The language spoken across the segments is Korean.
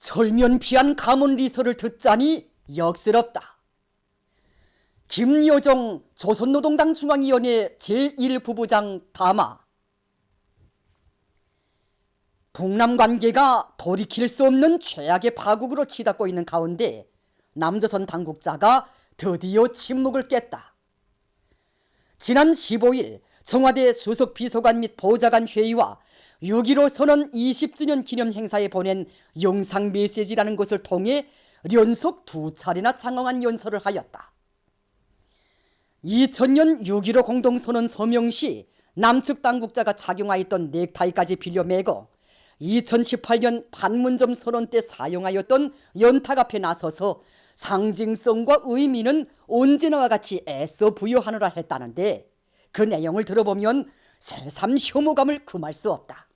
철면피한 가문리서를 듣자니 역스럽다. 김여정 조선노동당 중앙위원회 제1부부장 담화. 북남관계가 돌이킬 수 없는 최악의 파국으로 치닫고 있는 가운데 남조선 당국자가 드디어 침묵을 깼다. 지난 15일 청와대 수석비서관 및 보좌관 회의와 6.15 선언 20주년 기념 행사에 보낸 영상 메시지라는 것을 통해 연속 2차례나 장황한 연설을 하였다. 2000년 6.15 공동선언 서명 시 남측 당국자가 착용하였던 넥타이까지 빌려 매고 2018년 판문점 선언 때 사용하였던 연탁 앞에 나서서 상징성과 의미는 언제나와 같이 애써 부여하느라 했다는데 그 내용을 들어보면 새삼 혐오감을 금할 수 없다.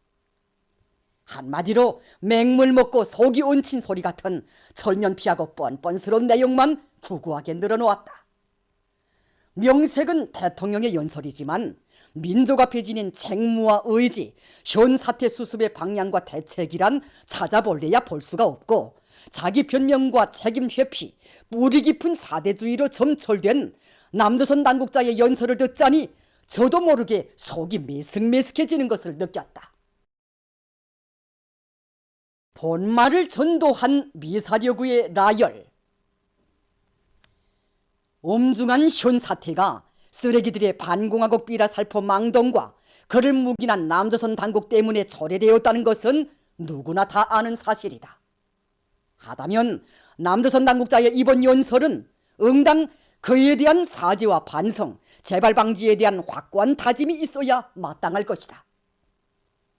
한마디로 맹물 먹고 속이 얹힌 소리 같은 철년피하고 뻔뻔스러운 내용만 구구하게 늘어놓았다. 명색은 대통령의 연설이지만 민족 앞에 지닌 책무와 의지, 현 사태 수습의 방향과 대책이란 찾아볼래야 볼 수가 없고 자기 변명과 책임 회피, 뿌리 깊은 사대주의로 점철된 남조선 당국자의 연설을 듣자니 저도 모르게 속이 메슥메슥해지는 것을 느꼈다. 본말을 전도한 미사려구의 라열. 엄중한 현 사태가 쓰레기들의 반공화국 비라 살포 망동과 그를 묵인한 남조선 당국 때문에 초래되었다는 것은 누구나 다 아는 사실이다. 하다면 남조선 당국자의 이번 연설은 응당 그에 대한 사죄와 반성, 재발 방지에 대한 확고한 다짐이 있어야 마땅할 것이다.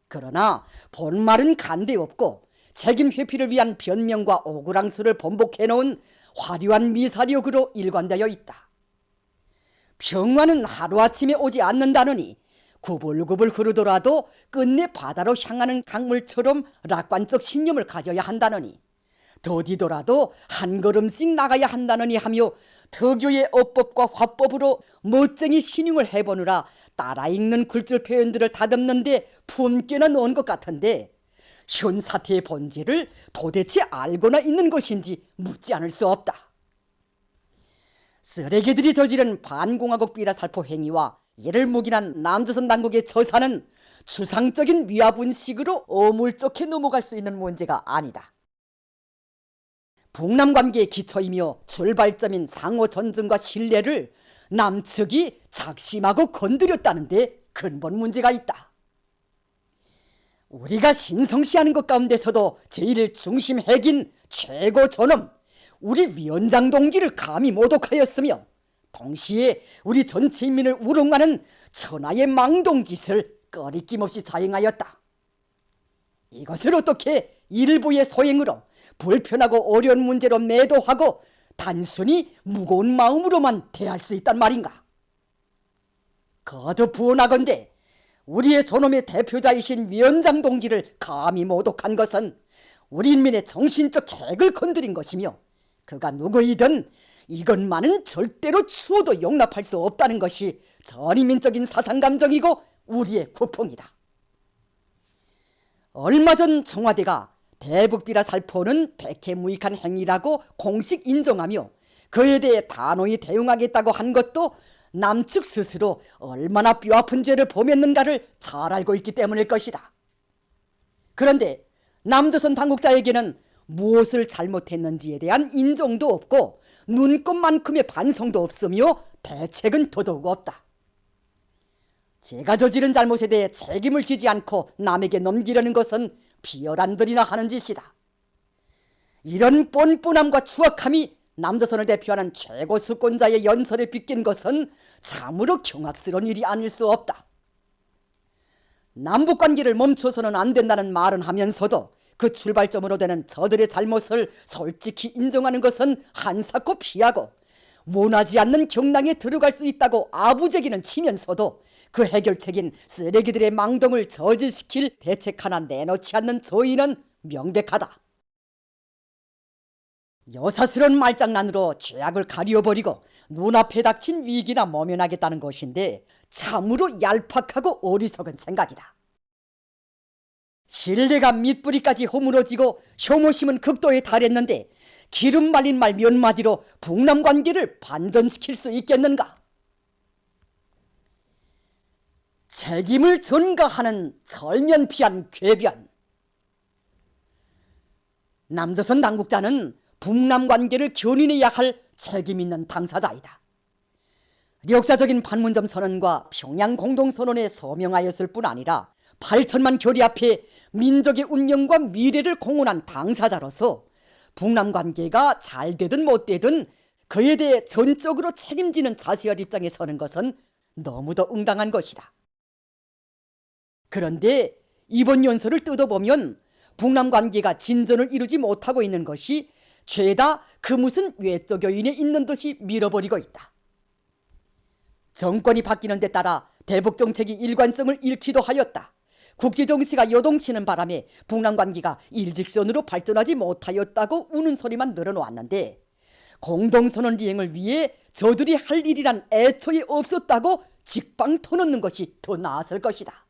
그러나 본말은 간대 없고 책임 회피를 위한 변명과 오그랑수를 번복해놓은 화려한 미사력으로 일관되어 있다. 평화는 하루아침에 오지 않는다느니 구불구불 흐르더라도 끝내 바다로 향하는 강물처럼 낙관적 신념을 가져야 한다느니 더디더라도 한 걸음씩 나가야 한다느니 하며特교의 어법과 화법으로 멋쟁이 신용을 해보느라 따라 읽는 굴줄 표현들을 다듬는데 품께나 넣은 것 같은데 현 사태의 본질을 도대체 알고나 있는 것인지 묻지 않을 수 없다. 쓰레기들이 저지른 반공화국 비라 살포 행위와 이를 묵인한 남조선 당국의 처사는 추상적인 위화분식으로 어물쩍게 넘어갈 수 있는 문제가 아니다. 북남관계의 기초이며 출발점인 상호 존중과 신뢰를 남측이 작심하고 건드렸다는 데 근본 문제가 있다. 우리가 신성시하는 것 가운데서도 제일 중심 핵인 최고 존엄, 우리 위원장 동지를 감히 모독하였으며 동시에 우리 전체 인민을 우롱하는 천하의 망동짓을 꺼리낌 없이 자행하였다. 이것을 어떻게 일부의 소행으로 불편하고 어려운 문제로 매도하고 단순히 무거운 마음으로만 대할 수 있단 말인가? 거듭 부언하건대 우리의 존엄의 대표자이신 위원장 동지를 감히 모독한 것은 우리 인민의 정신적 핵을 건드린 것이며 그가 누구이든 이것만은 절대로 추호도 용납할 수 없다는 것이 전인민적인 사상감정이고 우리의 국풍이다. 얼마 전 청와대가 대북비라 살포는 백해무익한 행위라고 공식 인정하며 그에 대해 단호히 대응하겠다고 한 것도 남측 스스로 얼마나 뼈아픈 죄를 범했는가를 잘 알고 있기 때문일 것이다. 그런데 남조선 당국자에게는 무엇을 잘못했는지에 대한 인정도 없고 눈꼽만큼의 반성도 없으며 대책은 더더욱 없다. 제가 저지른 잘못에 대해 책임을 지지 않고 남에게 넘기려는 것은 비열한들이나 하는 짓이다. 이런 뻔뻔함과 추악함이 남조선을 대표하는 최고 수권자의 연설에 비낀 것은 참으로 경악스러운 일이 아닐 수 없다. 남북관계를 멈춰서는 안 된다는 말은 하면서도 그 출발점으로 되는 저들의 잘못을 솔직히 인정하는 것은 한사코 피하고 원하지 않는 경랑에 들어갈 수 있다고 아부제기는 치면서도 그 해결책인 쓰레기들의 망동을 저지시킬 대책 하나 내놓지 않는 저희는 명백하다. 여사스러운 말장난으로 죄악을 가리워버리고 눈앞에 닥친 위기나 모면하겠다는 것인데 참으로 얄팍하고 어리석은 생각이다. 신뢰가 밑뿌리까지 허물어지고 혐오심은 극도에 달했는데 기름 말린 말 몇 마디로 북남 관계를 반전시킬 수 있겠는가? 책임을 전가하는 철면피한 궤변. 남조선 당국자는 북남 관계를 견인해야 할 책임 있는 당사자이다. 역사적인 판문점 선언과 평양 공동선언에 서명하였을 뿐 아니라 8천만 교리 앞에 민족의 운명과 미래를 공헌한 당사자로서 북남 관계가 잘 되든 못 되든 그에 대해 전적으로 책임지는 자세와 입장에 서는 것은 너무도 응당한 것이다. 그런데 이번 연설을 뜯어보면 북남 관계가 진전을 이루지 못하고 있는 것이 죄다 그 무슨 외적 요인에 있는 듯이 밀어버리고 있다. 정권이 바뀌는 데 따라 대북 정책이 일관성을 잃기도 하였다. 국제 정세가 요동치는 바람에 북남 관계가 일직선으로 발전하지 못하였다고 우는 소리만 늘어놓았는데 공동선언 이행을 위해 저들이 할 일이란 애초에 없었다고 직방 터놓는 것이 더 나았을 것이다.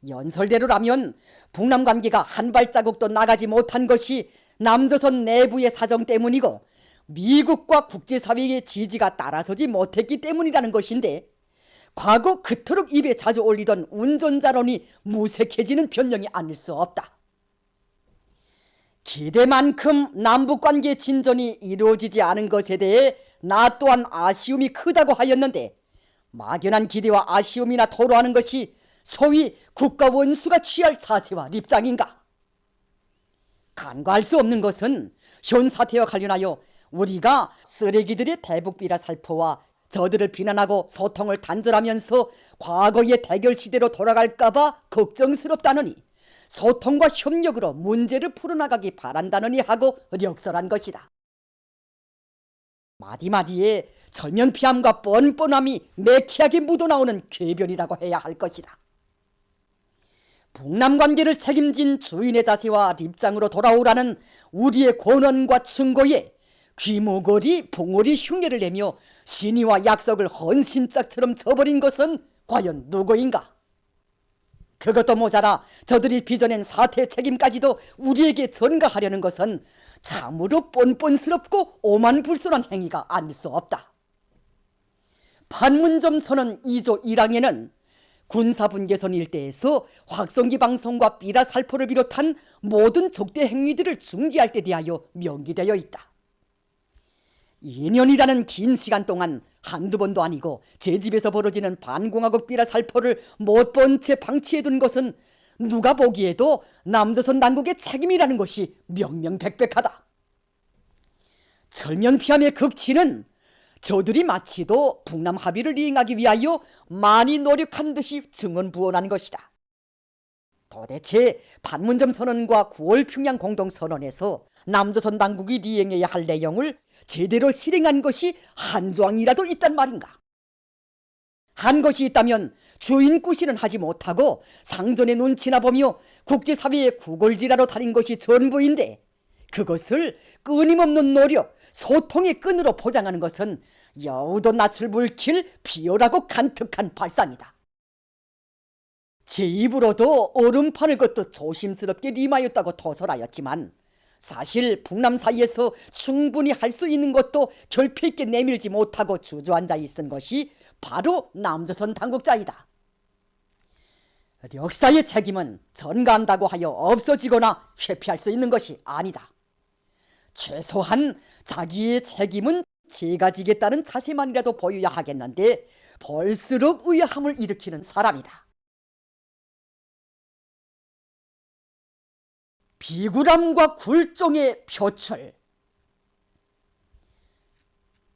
연설대로라면 북남 관계가 한 발자국도 나가지 못한 것이 남조선 내부의 사정 때문이고 미국과 국제사회의 지지가 따라서지 못했기 때문이라는 것인데 과거 그토록 입에 자주 올리던 운전자론이 무색해지는 변명이 아닐 수 없다. 기대만큼 남북관계 진전이 이루어지지 않은 것에 대해 나 또한 아쉬움이 크다고 하였는데 막연한 기대와 아쉬움이나 토로하는 것이 소위 국가 원수가 취할 자세와 입장인가? 간과할 수 없는 것은 현 사태와 관련하여 우리가 쓰레기들의 대북비라 살포와 저들을 비난하고 소통을 단절하면서 과거의 대결 시대로 돌아갈까봐 걱정스럽다느니 소통과 협력으로 문제를 풀어나가기 바란다느니 하고 력설한 것이다. 마디마디에 철면피함과 뻔뻔함이 매캐하게 묻어나오는 궤변이라고 해야 할 것이다. 북남 관계를 책임진 주인의 자세와 입장으로 돌아오라는 우리의 권원과 충고에 귀머거리 봉오리 흉내를 내며 신의와 약속을 헌신짝처럼 저버린 것은 과연 누구인가? 그것도 모자라 저들이 빚어낸 사태 책임까지도 우리에게 전가하려는 것은 참으로 뻔뻔스럽고 오만불손한 행위가 아닐 수 없다. 판문점 선언 2조 1항에는 군사분계선 일대에서 확성기 방송과 삐라 살포를 비롯한 모든 적대 행위들을 중지할 때 대하여 명기되어 있다. 2년이라는 긴 시간 동안 한두 번도 아니고 제 집에서 벌어지는 반공화국 삐라 살포를 못 본 채 방치해둔 것은 누가 보기에도 남조선 당국의 책임이라는 것이 명명백백하다. 철면피함의 극치는 저들이 마치도 북남 합의를 이행하기 위하여 많이 노력한 듯이 증언부언한 것이다. 도대체 판문점 선언과 9월 평양 공동선언에서 남조선 당국이 이행해야 할 내용을 제대로 실행한 것이 한 조항이라도 있단 말인가? 한 것이 있다면 주인꾸시는 하지 못하고 상전의 눈치나 보며 국제사회의 구걸지라로 달인 것이 전부인데 그것을 끊임없는 노력, 소통의 끈으로 포장하는 것은 여우도 낯을 불킬 비열하고 간특한 발상이다. 제 입으로도 얼음판을 걷듯 조심스럽게 임하였다고 토설하였지만 사실 북남 사이에서 충분히 할 수 있는 것도 결핍 있게 내밀지 못하고 주저앉아 있은 것이 바로 남조선 당국자이다. 역사의 책임은 전가한다고 하여 없어지거나 회피할 수 있는 것이 아니다. 최소한 자기의 책임은 제가 지겠다는 자세만이라도 보여야 하겠는데 볼수록 의아함을 일으키는 사람이다. 비굴함과 굴종의 표출.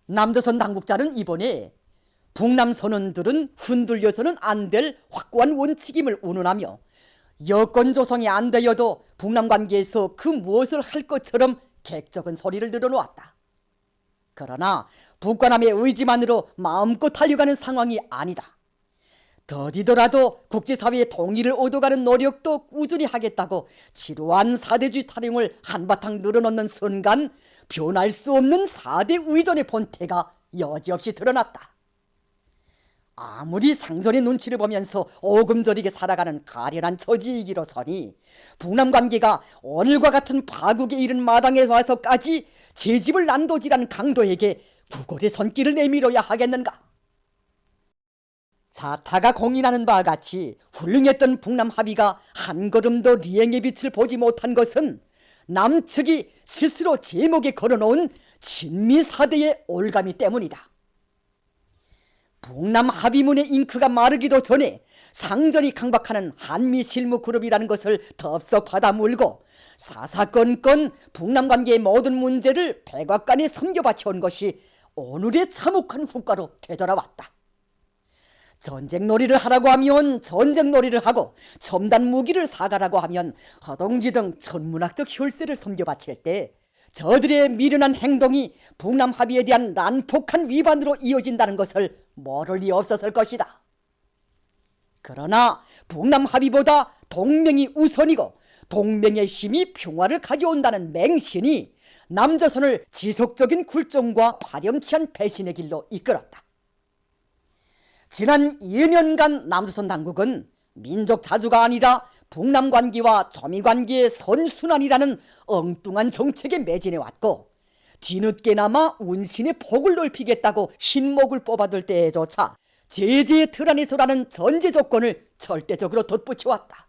남조선 당국자는 이번에 북남 선언들은 흔들려서는 안 될 확고한 원칙임을 운운하며 여건 조성이 안 되어도 북남 관계에서 그 무엇을 할 것처럼 객적은 소리를 늘어놓았다. 그러나 북과남의 의지만으로 마음껏 달려가는 상황이 아니다. 더디더라도 국제사회의 통일을 얻어가는 노력도 꾸준히 하겠다고 지루한 사대주의 타령을 한바탕 늘어놓는 순간 변할 수 없는 4대 의존의 본태가 여지없이 드러났다. 아무리 상전의 눈치를 보면서 오금저리게 살아가는 가련한 처지이기로서니 북남 관계가 오늘과 같은 파국에 이른 마당에 와서까지 제 집을 난도질한 강도에게 구걸의 손길을 내밀어야 하겠는가? 자타가 공인하는 바와 같이 훌륭했던 북남 합의가 한 걸음도 리행의 빛을 보지 못한 것은 남측이 스스로 제목에 걸어놓은 친미사대의 올가미 때문이다. 북남 합의문의 잉크가 마르기도 전에 상전이 강박하는 한미 실무 그룹이라는 것을 덥석 받아물고 사사건건 북남 관계의 모든 문제를 백악관에 섬겨바쳐온 것이 오늘의 참혹한 후과로 되돌아왔다. 전쟁놀이를 하라고 하면 전쟁놀이를 하고 첨단 무기를 사가라고 하면 허동지 등 천문학적 혈세를 섬겨바칠 때 저들의 미련한 행동이 북남 합의에 대한 난폭한 위반으로 이어진다는 것을 모를 리 없었을 것이다. 그러나 북남 합의보다 동맹이 우선이고 동맹의 힘이 평화를 가져온다는 맹신이 남조선을 지속적인 굴종과 파렴치한 배신의 길로 이끌었다. 지난 2년간 남조선 당국은 민족 자주가 아니라 북남 관계와 조미 관계의 선순환이라는 엉뚱한 정책에 매진해왔고 뒤늦게나마 운신의 폭을 넓히겠다고 흰목을 뽑아들 때에조차 제재의 틀 안에서라는 전제 조건을 절대적으로 덧붙여왔다.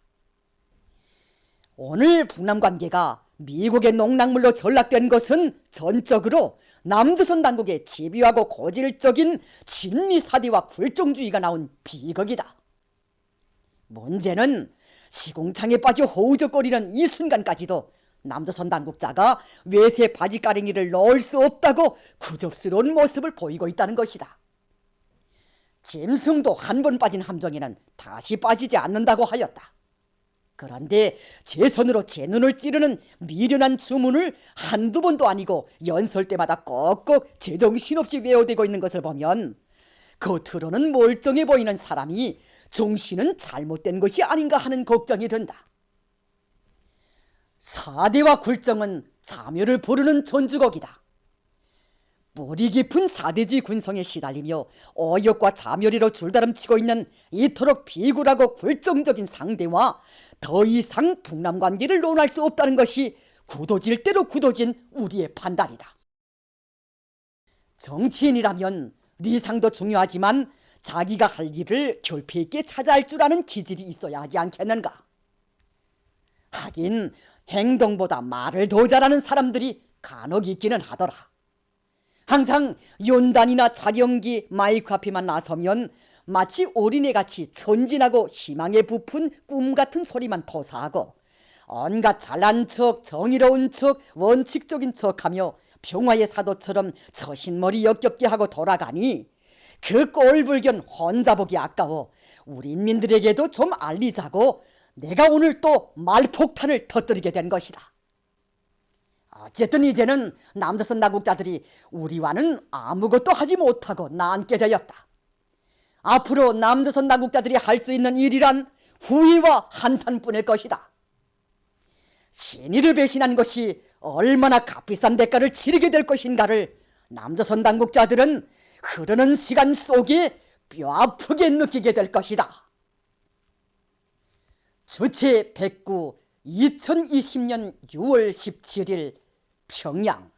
오늘 북남 관계가 미국의 농락물로 전락된 것은 전적으로 남조선 당국의 집요하고 고질적인 친미사대와 굴종주의가 나온 비극이다. 문제는 시궁창에 빠져 허우적거리는 이 순간까지도 남조선 당국자가 외세 바지가랭이를 넣을 수 없다고 구접스러운 모습을 보이고 있다는 것이다. 짐승도 한 번 빠진 함정에는 다시 빠지지 않는다고 하였다. 그런데 제 손으로 제 눈을 찌르는 미련한 주문을 한두 번도 아니고 연설 때마다 꼭꼭 제정신없이 외워대고 있는 것을 보면 겉으로는 멀쩡해 보이는 사람이 정신은 잘못된 것이 아닌가 하는 걱정이 든다. 사대와 굴정은 자묘를 부르는 전주곡이다. 뿌리 깊은 사대주의 군성에 시달리며 어역과 자멸이로 줄다름치고 있는 이토록 비굴하고 굴종적인 상대와 더 이상 북남 관계를 논할 수 없다는 것이 굳어질 대로 굳어진 우리의 판단이다. 정치인이라면 리상도 중요하지만 자기가 할 일을 결핍 있게 찾아할 줄 아는 기질이 있어야 하지 않겠는가? 하긴 행동보다 말을 더 잘하는 사람들이 간혹 있기는 하더라. 항상 연단이나 촬영기 마이크 앞에만 나서면 마치 어린애같이 천진하고 희망에 부푼 꿈같은 소리만 토사하고 온갖 잘난 척, 정의로운 척, 원칙적인 척하며 평화의 사도처럼 처신머리 역겹게 하고 돌아가니 그 꼴불견 혼자 보기 아까워 우리 인민들에게도 좀 알리자고 내가 오늘 또 말폭탄을 터뜨리게 된 것이다. 어쨌든 이제는 남조선 당국자들이 우리와는 아무것도 하지 못하고 남게 되었다. 앞으로 남조선 당국자들이 할 수 있는 일이란 후회와 한탄뿐일 것이다. 신의를 배신한 것이 얼마나 값비싼 대가를 치르게 될 것인가를 남조선 당국자들은 흐르는 시간 속에 뼈아프게 느끼게 될 것이다. 주체 109 2020년 6월 17일 평양